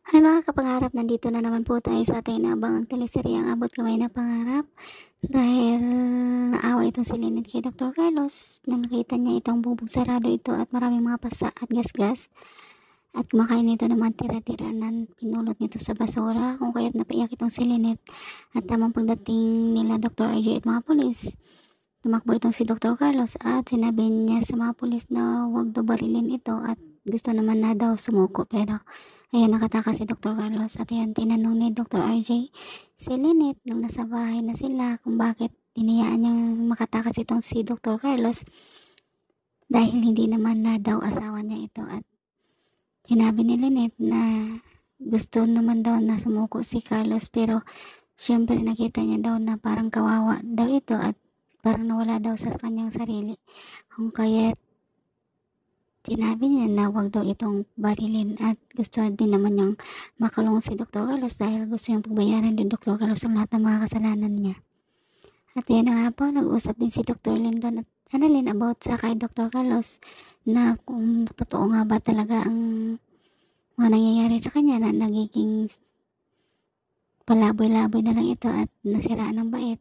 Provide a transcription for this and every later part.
Hi mga kapangarap, nandito na naman po tayo sa ating inaabangang teleseryeng Abot Kamay na Pangarap. Dahil naawa itong si Lynette kay Dr. Carlos nang nakita niya itong bubong sarado ito at maraming mga pasa at gasgas. At kumakain nito ng mga tira-tira na pinulot nito sa basura, kung kaya't napaiyak itong si Lynette. At tamang pagdating nila Dr. RJ at mga pulis, tumakbo itong si Dr. Carlos at sinabi niya sa mga pulis na huwag daw barilin ito at gusto naman na daw sumuko, pero ayan, nakatakas si Dr. Carlos at ayan, tinanong ni Dr. RJ si Lynette nung nasa bahay na sila kung bakit iniyaan niyang makatakas itong si Dr. Carlos dahil hindi naman na daw asawa niya ito. At sinabi ni Lynette na gusto naman daw na sumuko si Carlos, pero syempre nakita niya daw na parang kawawa daw ito at parang nawala daw sa kanyang sarili, kung kaya sinabi niya na wag daw itong barilin at gusto din naman niyang makulong si Dr. Carlos dahil gusto niyang pagbayaran din Dr. Carlos ang lahat ng mga kasalanan niya. At yan na nga po, nag-usap din si Dr. Lyndon at Annalyn about sa kay Dr. Carlos na kung totoo nga ba talaga ang mga nangyayari sa kanya, na nagiging palaboy-laboy na lang ito at nasiraan ng bait.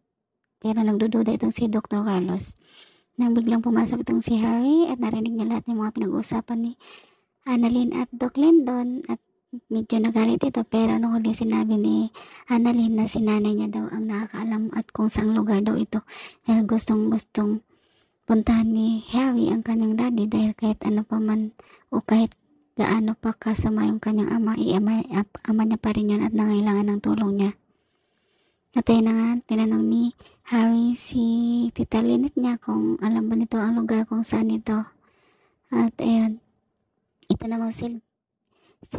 Pero nagdududa itong si Dr. Carlos. Nang biglang pumasok itong si Harry at narinig niya lahat ng mga pinag-uusapan ni Annalyn at Doc Lyndon at medyo nagalit ito, pero nung huli sinabi ni Annalyn na si nanay niya daw ang nakakaalam at kung saang lugar daw ito dahil gustong puntahan ni Harry ang kanyang daddy dahil kahit ano pa man o kahit gaano pa kasama yung kanyang ama, ama niya pa rin yun at nangailangan ng tulong niya. At ayun na nga, tinanong ni Harry si Tita Lynette niya kung alam ba nito ang lugar kung saan ito. At ayun, ito naman si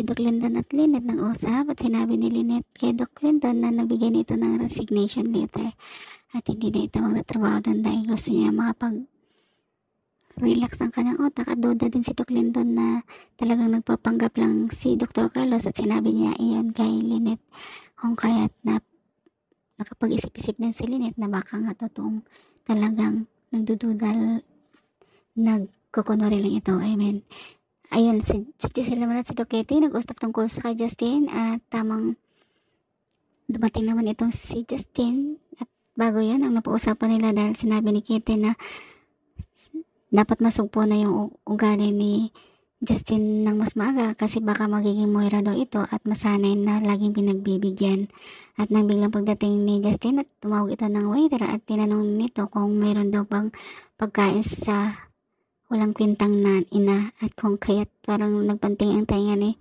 Doc Lyndon at Lynette nang usap at sinabi ni Lynette kay Doc Lyndon na nabigyan ito ng resignation letter at hindi na ito magtatrabaho doon dahil gusto niya makapag-relax ang kanyang utak. At duda din si Doc Lyndon na talagang nagpapanggap lang si Dr. Carlos at sinabi niya iyon kay Lynette, kung kaya't nakapag-isip-isip din si Lynette na baka nga totoong talagang nagdududal, nagkukunwari lang ito. Amen. Ayun, si Giselle naman at si Doketi nag-usap tungkol sa kay Justin at tamang dumating naman itong si Justin. At bago yan, ang napausapan nila dahil sinabi ni Kitty na dapat masugpo na yung ugali ni Justin ng mas maaga kasi baka magiging Moira daw ito at masanay na laging pinagbibigyan. At nang biglang pagdating ni Justin at tumawag ito ng waiter at tinanong nito kung mayroon daw bang pagkain sa walang kwintang na ina at kung kaya't parang nagpanting ang tainga ni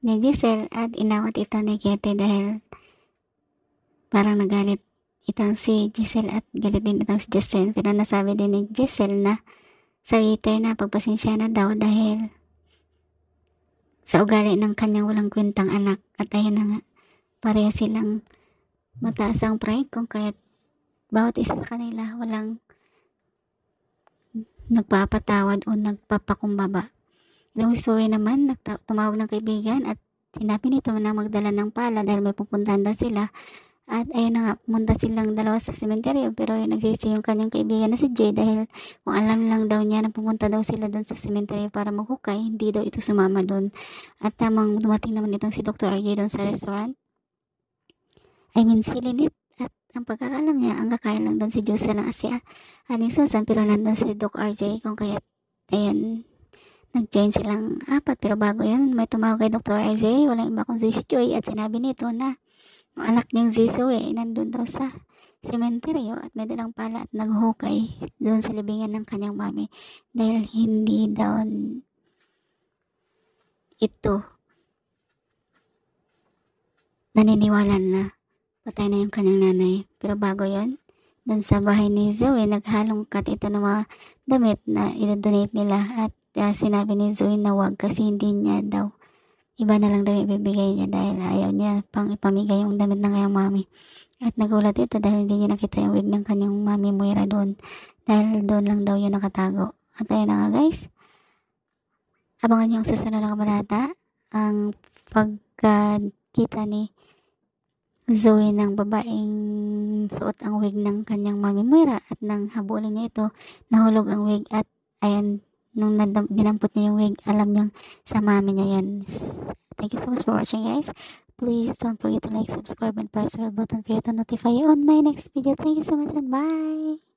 Giselle at inawat ito ni Kitty dahil parang nagalit itong si Giselle at galit din itong si Justin, pero nasabi din ni Giselle na sa waiter na pagpasensya na daw dahil sa ugali ng kanyang walang kwentang anak. At ayun na nga, pareha silang mataas ang pride, kung kaya't bawat isa sa kanila walang nagpapatawad o nagpapakumbaba. Yung Zoe naman, tumawag ng kaibigan at sinabi nito na magdala ng pala dahil may pupuntahan daw sila. At ayun na nga, pumunta silang dalawa sa sementeryo, pero nagsisi yung kanyang kaibigan na si Jay dahil kung alam lang daw niya na pumunta daw sila doon sa sementeryo para maghukay, hindi daw ito sumama doon. At tamang dumating naman itong si Dr. RJ doon sa restaurant. I mean si Lynette, at ang pagkakalam niya, ang kakain lang doon si Jose lang si Aling Susan, pero nandun si Dr. RJ, kung kaya ayun, nag-join silang apat. Pero bago yun, may tumawag kay Dr. RJ, walang iba kung si Joy, at sinabi nito na ang anak niyang si Zoe nandun daw sa sementeryo at may dalang pala at naghukay doon sa libingan ng kanyang mami dahil hindi daw ito naniniwala na patay na yung kanyang nanay. Pero bago yon, doon sa bahay ni Zoe, naghalong kat ito ng mga damit na i-donate nila at sinabi ni Zoe na wag kasi hindi niya daw, iba na lang daw ibibigay niya dahil ayaw niya pang ipamigay yung damit ng kanyang mami. At nagulat ito dahil hindi niya nakita yung wig ng kanyang mami Moira doon dahil doon lang daw yun nakatago. At ayun na nga guys, abangan niyo ang susunod na kabanata, ang pagkakita ni Zoe ng babaeng suot ang wig ng kanyang mami Moira at nang habulin niya ito, nahulog ang wig at ayan, nung dinampot niya yung wig, alam niyang sa mami niya yan. Thank you. Thank you so much for watching, guys. Please don't forget to like, subscribe, and press the bell button for you to notify you on my next video. Thank you so much and bye!